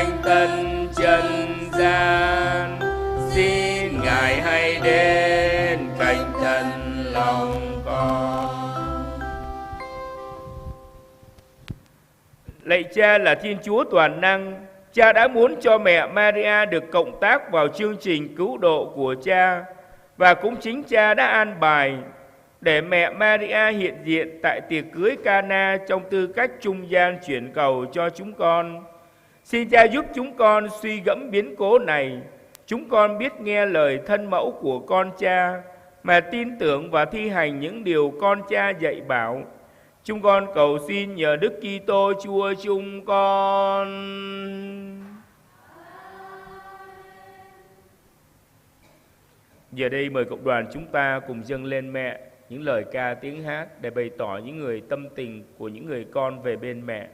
canh tân trần gian. Xin Ngài hãy đến canh tân lòng con. Lạy Cha là Thiên Chúa toàn năng, Cha đã muốn cho mẹ Maria được cộng tác vào chương trình cứu độ của Cha, và cũng chính Cha đã an bài để mẹ Maria hiện diện tại tiệc cưới Cana trong tư cách trung gian chuyển cầu cho chúng con. Xin Cha giúp chúng con suy gẫm biến cố này, chúng con biết nghe lời thân mẫu của con Cha mà tin tưởng và thi hành những điều con Cha dạy bảo. Chúng con cầu xin nhờ Đức Kitô Chúa chúng con. Giờ đây mời cộng đoàn chúng ta cùng dâng lên mẹ những lời ca tiếng hát để bày tỏ những người tâm tình của những người con về bên mẹ.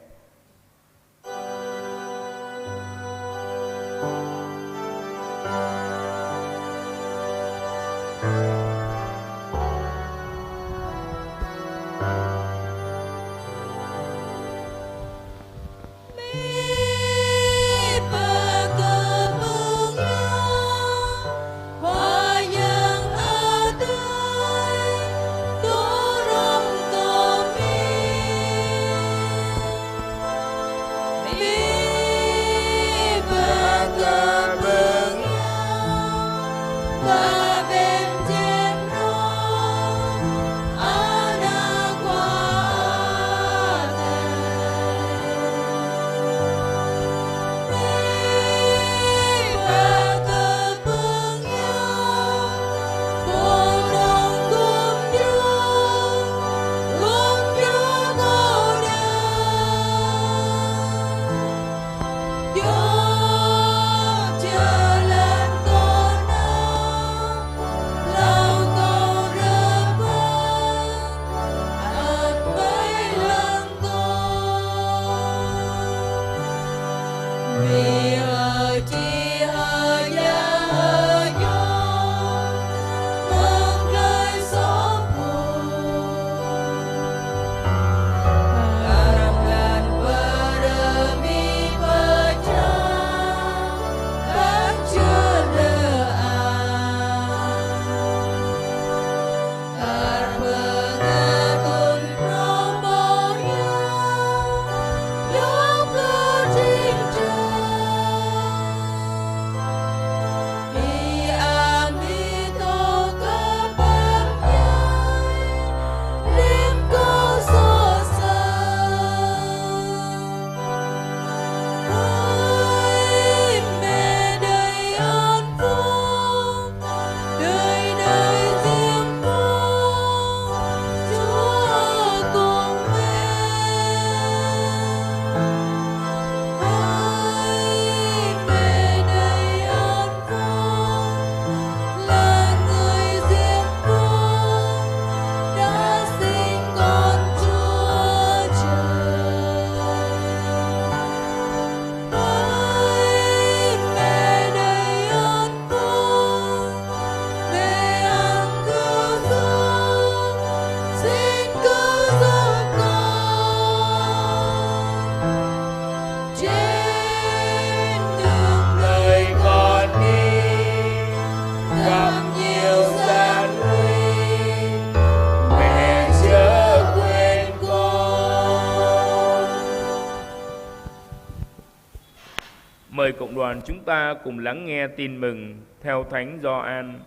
Mời cộng đoàn chúng ta cùng lắng nghe tin mừng theo Thánh Gioan.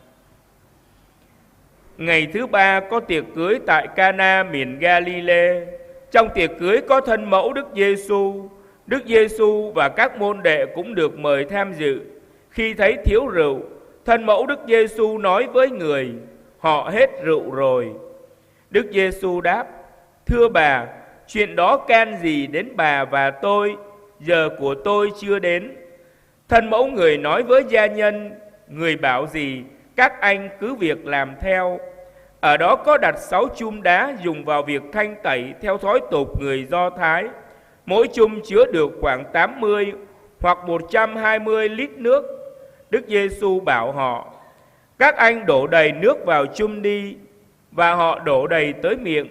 Ngày thứ ba có tiệc cưới tại Cana miền Galilee. Trong tiệc cưới có thân mẫu Đức Giêsu. Đức Giêsu và các môn đệ cũng được mời tham dự. Khi thấy thiếu rượu, thân mẫu Đức Giêsu nói với người: họ hết rượu rồi. Đức Giêsu đáp: thưa bà, chuyện đó can gì đến bà và tôi? Giờ của tôi chưa đến. Thân mẫu người nói với gia nhân: người bảo gì, các anh cứ việc làm theo. Ở đó có đặt 6 chum đá dùng vào việc thanh tẩy theo thói tục người Do Thái. Mỗi chum chứa được khoảng 80 hoặc 120 lít nước. Đức Giêsu bảo họ: các anh đổ đầy nước vào chum đi. Và họ đổ đầy tới miệng.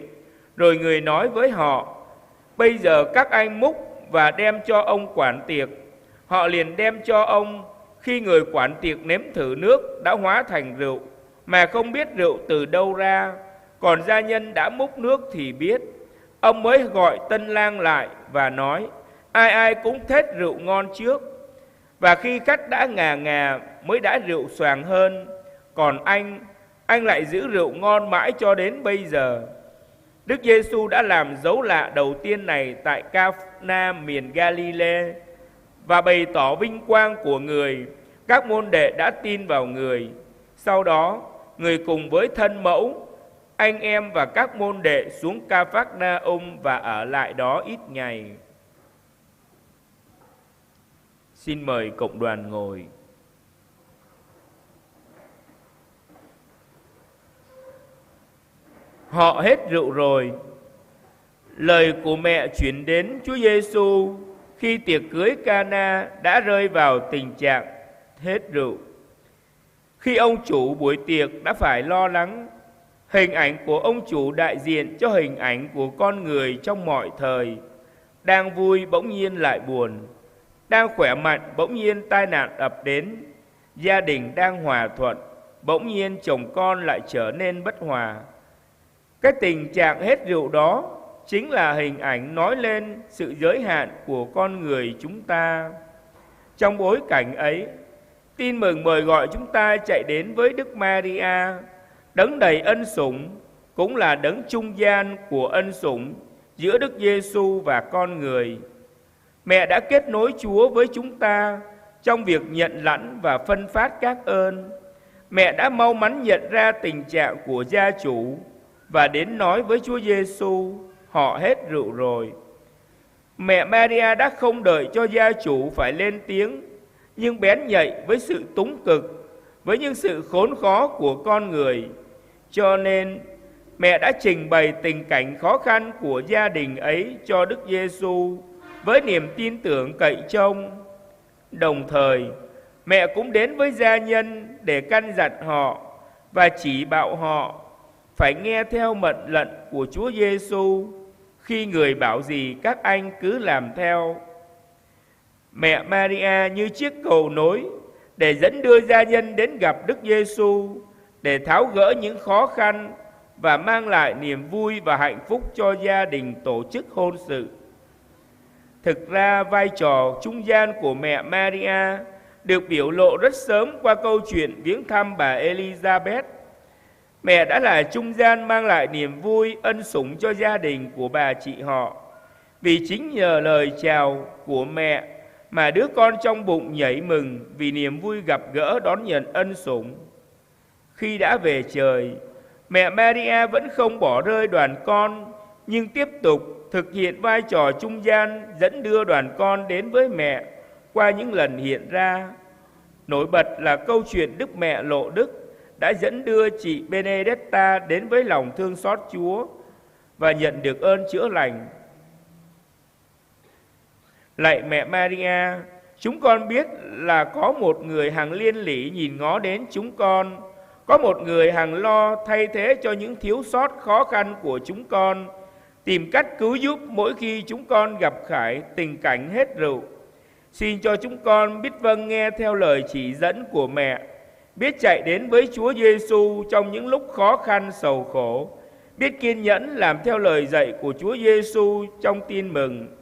Rồi người nói với họ: bây giờ các anh múc và đem cho ông quản tiệc. Họ liền đem cho ông. Khi người quản tiệc nếm thử nước đã hóa thành rượu, mà không biết rượu từ đâu ra, còn gia nhân đã múc nước thì biết. Ông mới gọi tân lang lại và nói: ai ai cũng thết rượu ngon trước, và khi khách đã ngà ngà mới đãi rượu xoàng hơn. Còn anh lại giữ rượu ngon mãi cho đến bây giờ. Đức Giêsu đã làm dấu lạ đầu tiên này tại Ca-na miền Ga-li-lê và bày tỏ vinh quang của người. Các môn đệ đã tin vào người. Sau đó, người cùng với thân mẫu, anh em và các môn đệ xuống Ca-phác-na-um và ở lại đó ít ngày. Xin mời cộng đoàn ngồi. Họ hết rượu rồi. Lời của mẹ chuyển đến Chúa Giêsu khi tiệc cưới Ca-na đã rơi vào tình trạng hết rượu. Khi ông chủ buổi tiệc đã phải lo lắng, hình ảnh của ông chủ đại diện cho hình ảnh của con người trong mọi thời. Đang vui bỗng nhiên lại buồn, đang khỏe mạnh bỗng nhiên tai nạn ập đến, gia đình đang hòa thuận bỗng nhiên chồng con lại trở nên bất hòa. Cái tình trạng hết rượu đó chính là hình ảnh nói lên sự giới hạn của con người chúng ta. Trong bối cảnh ấy, tin mừng mời gọi chúng ta chạy đến với Đức Maria, đấng đầy ân sủng, cũng là đấng trung gian của ân sủng giữa Đức Giêsu và con người. Mẹ đã kết nối Chúa với chúng ta trong việc nhận lãnh và phân phát các ơn. Mẹ đã mau mắn nhận ra tình trạng của gia chủ và đến nói với Chúa Giêsu: họ hết rượu rồi. Mẹ Maria đã không đợi cho gia chủ phải lên tiếng, nhưng bén nhạy với sự túng cực, với những sự khốn khó của con người. Cho nên mẹ đã trình bày tình cảnh khó khăn của gia đình ấy cho Đức Giêsu với niềm tin tưởng cậy trông. Đồng thời, mẹ cũng đến với gia nhân để căn dặn họ và chỉ bảo họ phải nghe theo mệnh lệnh của Chúa Giêsu. Khi người bảo gì các anh cứ làm theo. Mẹ Maria như chiếc cầu nối để dẫn đưa gia nhân đến gặp Đức Giêsu, để tháo gỡ những khó khăn và mang lại niềm vui và hạnh phúc cho gia đình tổ chức hôn sự. Thực ra vai trò trung gian của mẹ Maria được biểu lộ rất sớm qua câu chuyện viếng thăm bà Elizabeth. Mẹ đã là trung gian mang lại niềm vui, ân sủng cho gia đình của bà chị họ. Vì chính nhờ lời chào của mẹ mà đứa con trong bụng nhảy mừng vì niềm vui gặp gỡ đón nhận ân sủng. Khi đã về trời, mẹ Maria vẫn không bỏ rơi đoàn con, nhưng tiếp tục thực hiện vai trò trung gian dẫn đưa đoàn con đến với mẹ qua những lần hiện ra. Nổi bật là câu chuyện Đức Mẹ Lộ Đức đã dẫn đưa chị Benedetta đến với lòng thương xót Chúa và nhận được ơn chữa lành. Lạy mẹ Maria, chúng con biết là có một người hằng liên lỉ nhìn ngó đến chúng con, có một người hằng lo thay thế cho những thiếu sót khó khăn của chúng con, tìm cách cứu giúp mỗi khi chúng con gặp phải tình cảnh hết rượu. Xin cho chúng con biết vâng nghe theo lời chỉ dẫn của mẹ, biết chạy đến với Chúa Giêsu trong những lúc khó khăn sầu khổ, biết kiên nhẫn làm theo lời dạy của Chúa Giêsu trong tin mừng,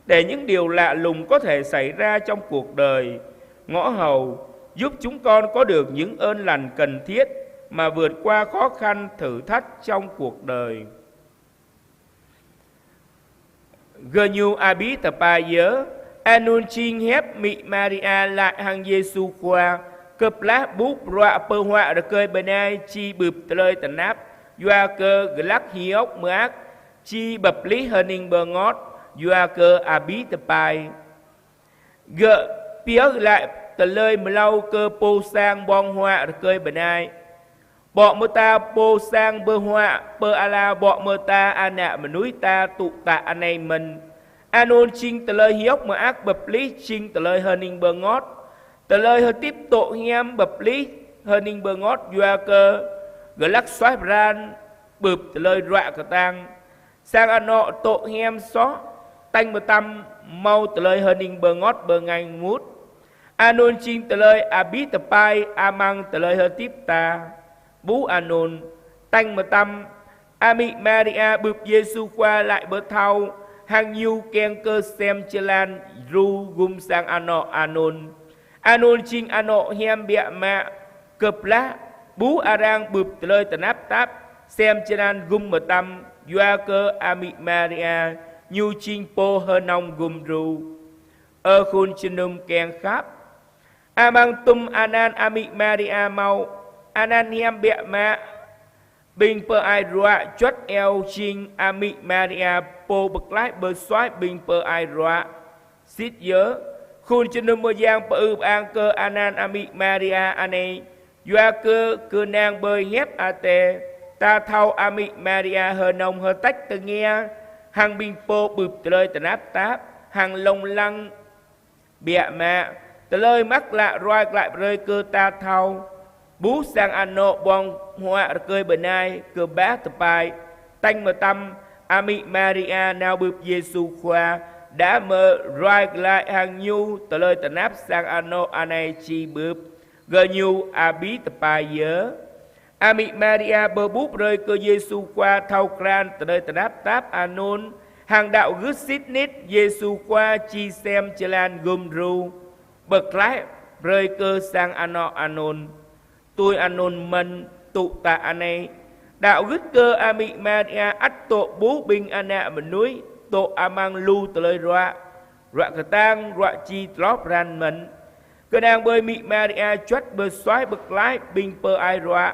để những điều lạ lùng có thể xảy ra trong cuộc đời, ngõ hầu, giúp chúng con có được những ơn lành cần thiết mà vượt qua khó khăn thử thách trong cuộc đời. Gnu abit tapaya anun ching hep mi Maria lại hằng Giêsu qua cập lá bút rọa pơ họa được cơi bên ai chi bụp lời tận áp doa cơ glắc hiốc mác chi bập lý hờning bờ ngót doa cơ abit tapai gợ piếc lại tờ lời mà lau cơ po sang bong họa được cơi bên ai bọ mơ ta po sang bơ họa pơ ala bọ mơ ta ana mà núi ta tụ tạ anh em mình anon chinh tờ lời hiốc mà ác bập lý chinh tờ lời hờning bờ ngót tờ lời hơi tiếp tội hiêm bập lý hờning bờ ngót doa cơ gỡ lắc xoáy ran bụp tờ lời rọa cả tang sang anh tội hiêm xó tanh mà tâm mau tờ lời hờning bờ ngót bờ ngành mút Anon chinh tờ lời Abi tờ pai Amang tờ lời hơ tiếp ta Bú Anon Tanh mà tâm Ami Maria bụp Giêsu qua lại bờ thau hàng nhu keng cơ xem chê lan ru gum sang Anon Anon chinh ano hiam bịa mạ cập lá bú arang bụp tờ lời tờ nắp táp xem chê lan gum mà tâm doa cơ Ami Maria nhu chinh po hơ nông gum ru khôn chân nôm keng khắp Amang tum Anan Ami Maria mau Anan hiam bịa mạ bình per ai roa chốt eo chinh Ami Maria po bậc lái bờ xoái bình per ai roa xít nhớ khôn chân nôm mơ giang per an cơ Anan Ami Maria ane doa cơ nàng bơi hép ate ta thâu Ami Maria hờ nông hờ tách từ nghe hàng bình po bụp lời từ nắp táp hàng lông lăng bịa mạ từ lời mắc lạ roi lại rơi cơ ta thâu bú sang ano bong hoa cơ bờ nai cơ bá tập bài tanh mà tâm Ami Maria nào bụp Giêsu khoa đã mơ roi lại hàng nhu từ lời từ nắp sang ano anay chi bụp gờ nhu Abi tập bài nhớ Ami Maria bờ búp rơi cơ Giêsu qua thâu kran từ lời từ nắp táp Anon hàng đạo gứt xít nít Giêsu qua chi xem chê lan gồm ru bậc lái rơi cơ sang Anon tôi Anon mân tụ tạ ane đạo gứt cơ Ami Maria ắt tổ bố binh ana mình núi tổ Amang lu từ lời roa cờ tang roa chi lóp ran mẫn cơ đang bơi Ami Maria chốt bờ xoái bậc lái binh per ai roa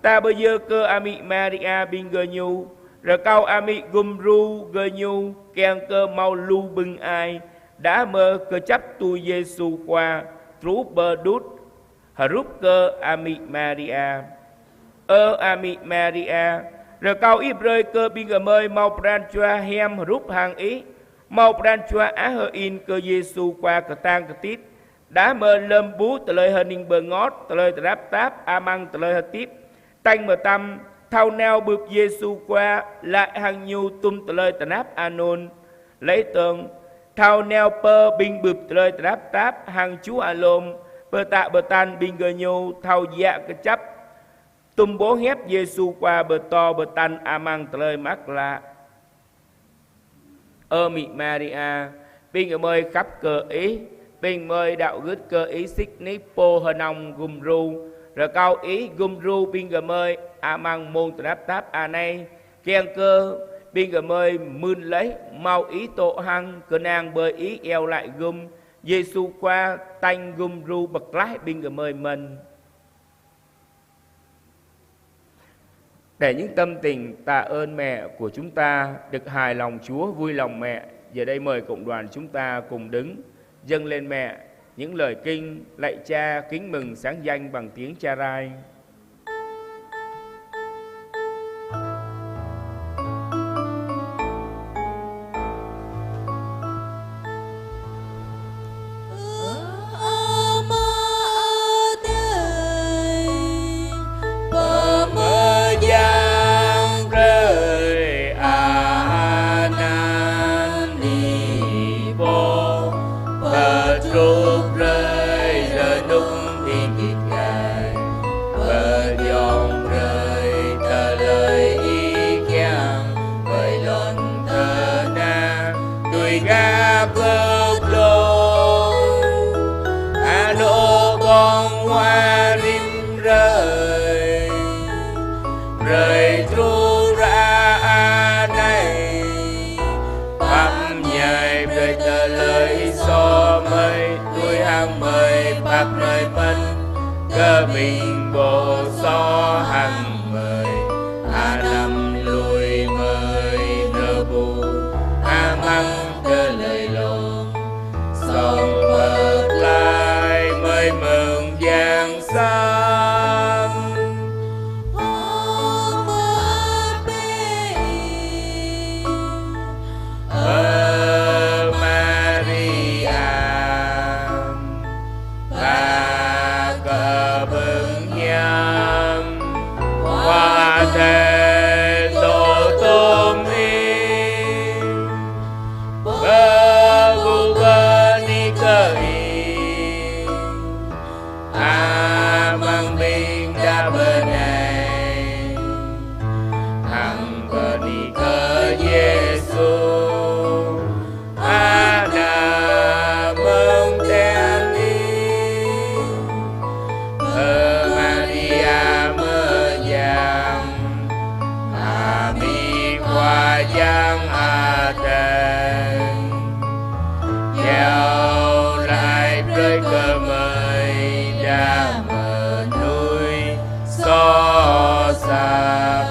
ta bây giờ cơ Ami Maria binh gơ nhu rồi câu Ami gum ru gơ nhu kèn cơ mau lu bưng ai đã mơ cơ chấp tu Giêsu qua trú bờ đút hờ rút cơ Ami Maria Ami Maria rồi câu ít rơi cơ binh gơ mơi mau pran choa hem rút hàng ý mau pran choa á hơ in cơ Giêsu qua cờ tang cờ tít đã mơ lâm bú từ lời hờ ninh bờ ngót từ lời từ đáp táp Amang từ lời hờ tiếp tanh mờ tâm thâu neo bụp Giêsu qua lại hàng nhu tum từ lời từ náp Anon lấy tường thâu neo pơ binh bụp từ lời từ đáp táp hàng chú Alom bơ tạ bơ tan binh gơ nhu thâu dạ cái chấp tum bố hép Giêsu qua bơ to bơ tan Amang từ lời mắc lạ Ami Maria binh ở mơi khắp cơ ý binh mơi đạo gứt cơ ý xích ní po hơ nông gùm ru rồi câu ý gum ru binh gờ mơi Amang môn từ đáp táp anay kèn cơ binh gờ mơi mươn lấy mau ý tổ hăng cơ nàng bơi ý eo lại gum Giêsu qua tanh gum ru bậc lái binh gờ mơi mình để những tâm tình tạ ơn mẹ của chúng ta được hài lòng Chúa, vui lòng mẹ. Giờ đây mời cộng đoàn chúng ta cùng đứng dâng lên mẹ những lời kinh lạy Cha kính mừng sáng danh bằng tiếng Cha Rai. Mình bộ so hằng mời năm lùi mời nơ bù măng cơ lời lồn sông bật lại mới mừng giang xăm Amang binda benai hang beni ke Yesus ada mengteni Maria menjam Ami wajang adan gieo lại với cơ mời đã mở núi xó xạc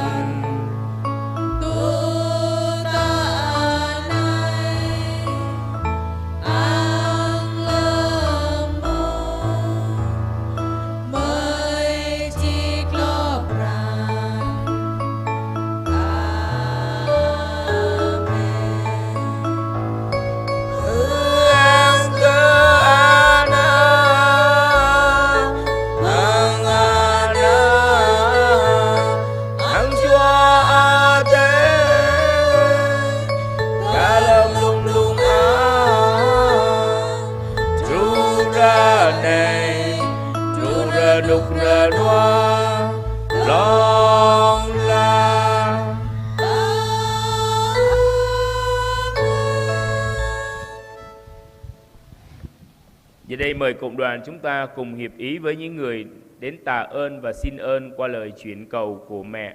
đục rờ đoa long la. Giờ đây mời cộng đoàn chúng ta cùng hiệp ý với những người đến tạ ơn và xin ơn qua lời chuyển cầu của mẹ.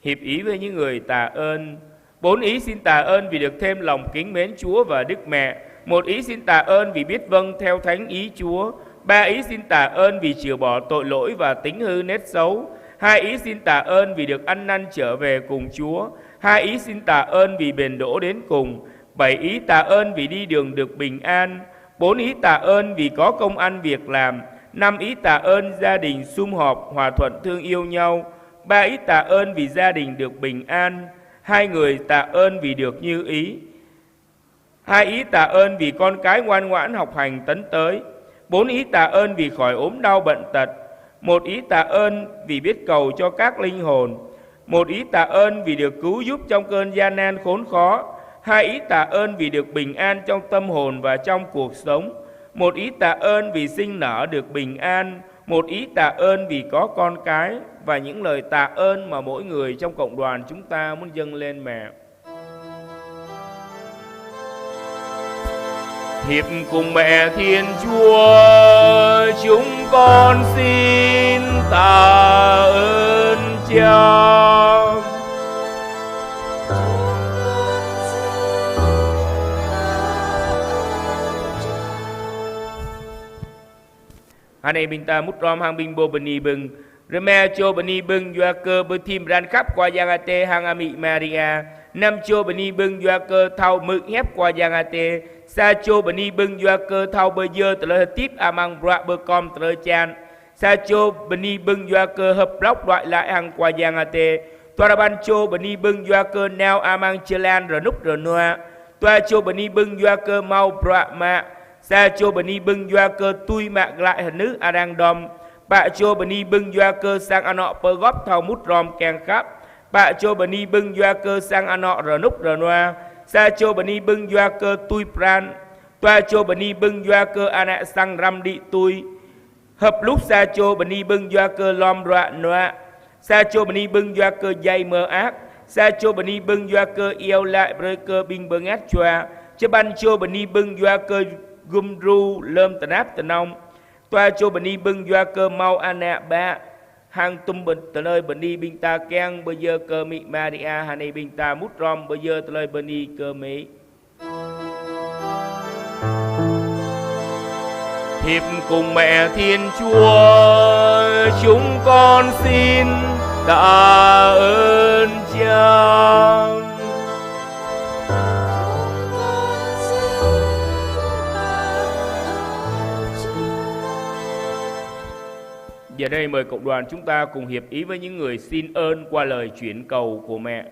Hiệp ý với những người tạ ơn. 4 ý xin tạ ơn vì được thêm lòng kính mến Chúa và Đức Mẹ. 1 ý xin tạ ơn vì biết vâng theo thánh ý Chúa. 3 ý xin tạ ơn vì chữa bỏ tội lỗi và tính hư nết xấu. 2 ý xin tạ ơn vì được ăn năn trở về cùng Chúa. 2 ý xin tạ ơn vì bền đỗ đến cùng. 7 ý tạ ơn vì đi đường được bình an. 4 ý tạ ơn vì có công ăn việc làm. 5 ý tạ ơn gia đình sum họp hòa thuận thương yêu nhau. 3 ý tạ ơn vì gia đình được bình an. 2 người tạ ơn vì được như ý. 2 ý tạ ơn vì con cái ngoan ngoãn học hành tấn tới. 4 ý tạ ơn vì khỏi ốm đau bệnh tật. 1 ý tạ ơn vì biết cầu cho các linh hồn. 1 ý tạ ơn vì được cứu giúp trong cơn gian nan khốn khó. 2 ý tạ ơn vì được bình an trong tâm hồn và trong cuộc sống. 1 ý tạ ơn vì sinh nở được bình an. 1 ý tạ ơn vì có con cái. Và những lời tạ ơn mà mỗi người trong cộng đoàn chúng ta muốn dâng lên mẹ. Hiệp cùng mẹ Thiên Chúa, chúng con xin tạ ơn Cha. Anh em bình ta mút rom hang binh bô bani bưng, Reme cho bani bưng doa cơ bơ thim ran khắp qua giang ate hang ami Maria, năm cho bani bưng doa cơ thao mực hép qua giang ate, sa cho bani bưng doa cơ thao bơ dơ từ lời tiếp amang bra bơ com từ lời chan, sa cho bani bưng doa cơ hợp lóc loại lại hang qua giang ate, toa ban cho bani bưng doa cơ neo amang chelan rồi núp rồi noa, toa cho bani bưng doa cơ mau bra ma, sa cho bani bưng doa cơ tui mạc lại hình nữ arang dom. Bạ cho bani bưng doa cơ sang anọ pơ góp thao mút rom keng khắp. Bạ cho bani bưng doa cơ sang anọ rờ núp rờ noa. Sa cho bani bưng doa cơ tui pran. Toa cho bani bưng doa cơ ana sang ram đi tui. Hợp lúc sa cho bani bưng doa cơ lom roa noa. Sa cho bani bưng doa cơ dây mơ ác. Sa cho bani bưng doa cơ yêu lại rơi cơ binh bưng át choa. Cho ban cho bani bưng doa cơ gum ru lơm tần áp tần ông. Toa cho bani bưng doa cơ mau ana ba hang tum bình từ nơi bani binh ta keng bây giờ cơ mỹ Maria hani binh ta mút rom bây giờ từ nơi bani cơ mỹ. Hiệp cùng mẹ Thiên Chúa, chúng con xin tạ ơn Cha. Giờ đây mời cộng đoàn chúng ta cùng hiệp ý với những người xin ơn qua lời chuyển cầu của mẹ.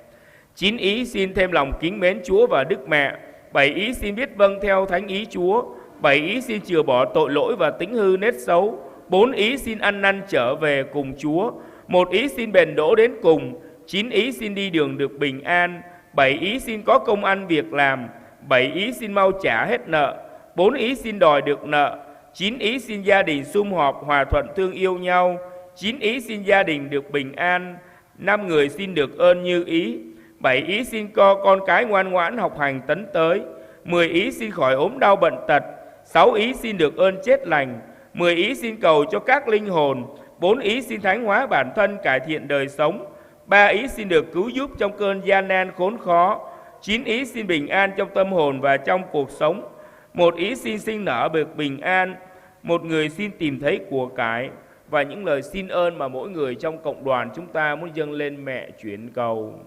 9 ý xin thêm lòng kính mến Chúa và Đức Mẹ. 7 ý xin biết vâng theo thánh ý Chúa. 7 ý xin chừa bỏ tội lỗi và tính hư nết xấu. 4 ý xin ăn năn trở về cùng Chúa. 1 ý xin bền đỗ đến cùng. 9 ý xin đi đường được bình an. 7 ý xin có công ăn việc làm. 7 ý xin mau trả hết nợ. 4 ý xin đòi được nợ. 9 ý xin gia đình sum họp hòa thuận thương yêu nhau. 9 ý xin gia đình được bình an. 5 người xin được ơn như ý. 7 ý xin cho con cái ngoan ngoãn học hành tấn tới. 10 ý xin khỏi ốm đau bệnh tật. 6 ý xin được ơn chết lành. 10 ý xin cầu cho các linh hồn. 4 ý xin thánh hóa bản thân, cải thiện đời sống. 3 ý xin được cứu giúp trong cơn gian nan khốn khó. 9 ý xin bình an trong tâm hồn và trong cuộc sống. 1 ý xin sinh nở được bình an. 1 người xin tìm thấy của cải. Và những lời xin ơn mà mỗi người trong cộng đoàn chúng ta muốn dâng lên mẹ chuyển cầu.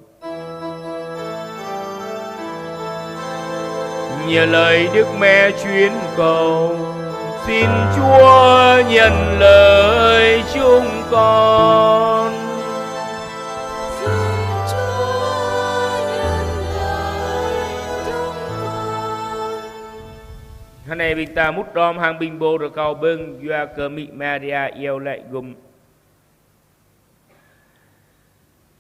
Nhờ lời Đức Mẹ chuyển cầu, xin Chúa nhận lời chúng con. Xin Chúa nhận lời chúng con. Hôm nay bình ta mút đom hàng bình bồ được cầu bưng doa cơ mị Maria yêu lại gùm.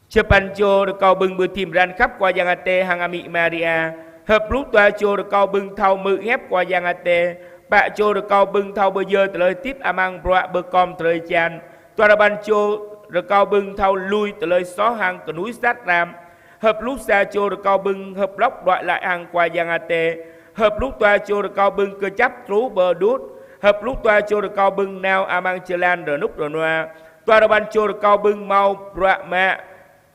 Chepancho được cầu bưng bư tìm ran khắp qua giang ate hàng amị Maria. Hợp lúc toa chô được cầu bưng thâu mự ghép qua giang ate. Bạ chô được cầu bưng thâu bơ dơ từ lời tiếp amang broa bơ com từ lời chan. Toa ban chô được cầu bưng thâu lui từ lời xó hàng của núi sát ram. Hợp lúc xa chô được cầu bưng hợp lóc đoại lại hàng qua giang ate. Hợp lúc toa chô được cầu bưng cơ chấp trú bờ đút. Hợp lúc toa chô được cầu bưng nào amang chê lan rờ nút rờ noa. Toa ban chô được cầu bưng mau broa mạ.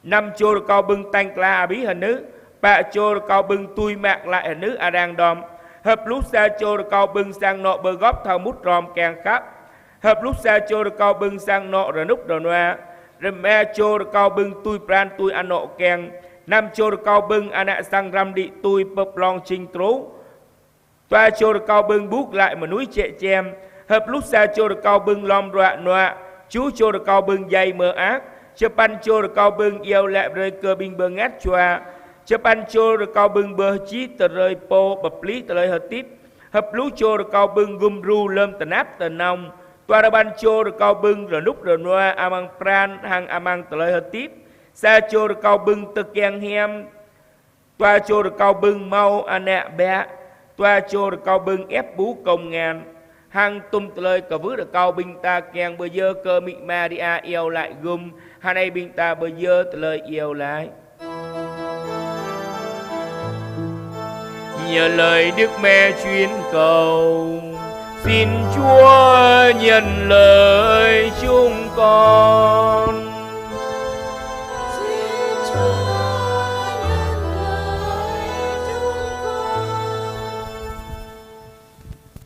5 chô được cầu bưng tanh la bí hình nữ. Bạ chô được cầu bưng tui mạc lại hình nữ đang đom. Hợp lúc xa chô được cầu bưng sang nọ bơ góp thao mút ròm càng khắp. Hợp lúc xa chô được cầu bưng sang nọ rờ nút rờ noa. Rồi mẹ chô được cầu bưng tui pran tui ăn nọ càng. 5 chô được cầu bưng ana sang ram đi tui bập long trinh trú. Toa chô được cầu bưng bút lại mà núi trệ chem. Hợp lúc xa chô được cầu bưng lom rọa noa. Chú chô được cầu bưng dây mơ ác. Chơ pan chô được cầu bưng yêu lẹ rơi cơ binh bơ ngát choa. Chơ pan chô được cầu bưng bơ chí tờ rơi po bập lý tờ lời hợp tiếp. Hợp lú chô được cầu bưng gum ru lâm tờ náp tờ nông. Toa ra ban chô được cầu bưng rờ nút rờ noa amang pran hang amang tờ lời hợp tiếp. Sa chô được cầu bưng tờ kèng hem. Toa chô được cầu bưng mau anạ bẹ. Toa chô được cầu bưng ép bú công ngàn. Hang tum tờ lời cờ vứ được cầu bưng ta kèng bơ dơ cơ mị Maria yêu lại gum. Hà này bưng ta bơ dơ tờ lời yêu lại. Nhờ lời Đức Mẹ chuyên cầu, xin Chúa nhận lời chúng con. Xin Chúa nhận lời chúng con.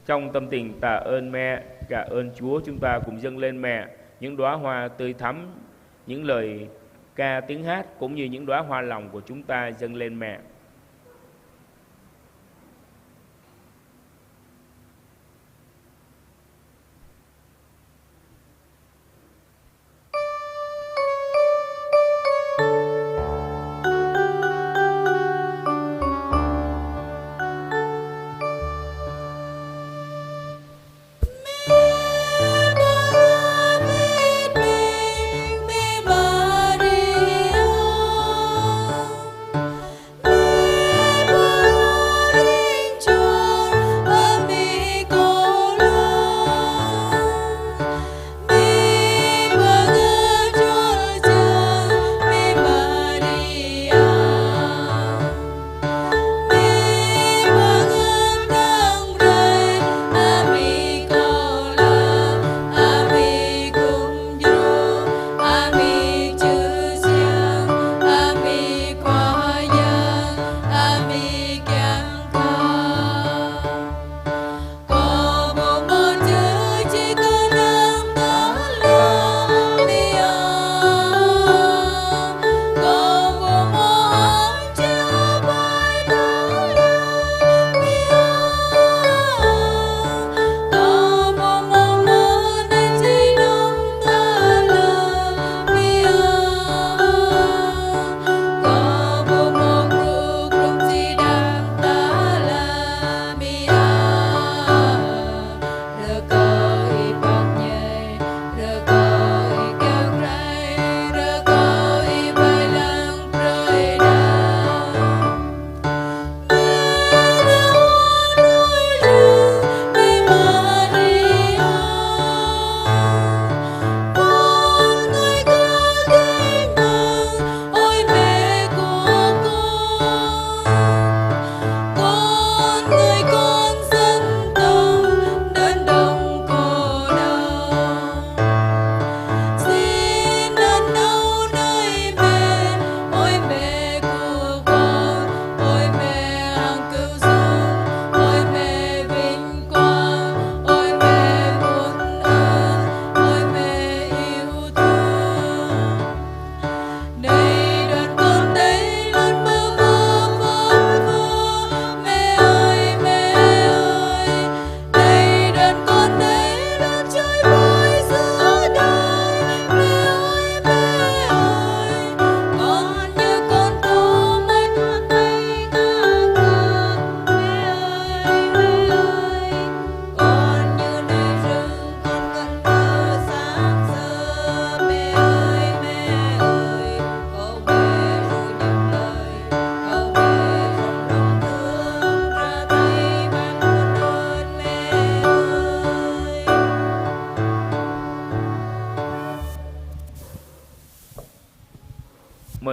Trong tâm tình tạ ơn mẹ, cảm ơn Chúa, chúng ta cùng dâng lên mẹ những đóa hoa tươi thắm, những lời ca tiếng hát cũng như những đóa hoa lòng của chúng ta dâng lên mẹ. Mẹ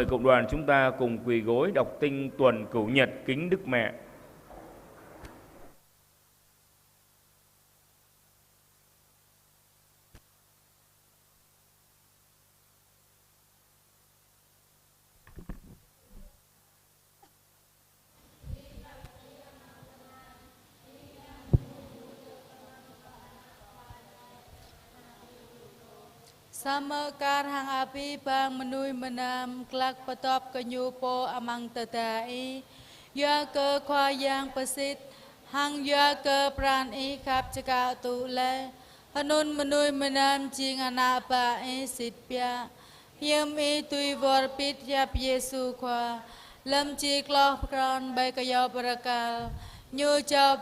Mời cộng đoàn chúng ta cùng quỳ gối đọc tinh tuần Cửu Nhật kính Đức Mẹ. Samakar hang api bang menui menam kelak petop kenyupo amang tetai ya ke khoa yang pesit hang ya ke pran i khap chaka tu le hanun menui menam jing anak ba i sit pia yem i tui vor pit yap Yesu khoa lam chi kloh kron bai kayo parakal nyu chao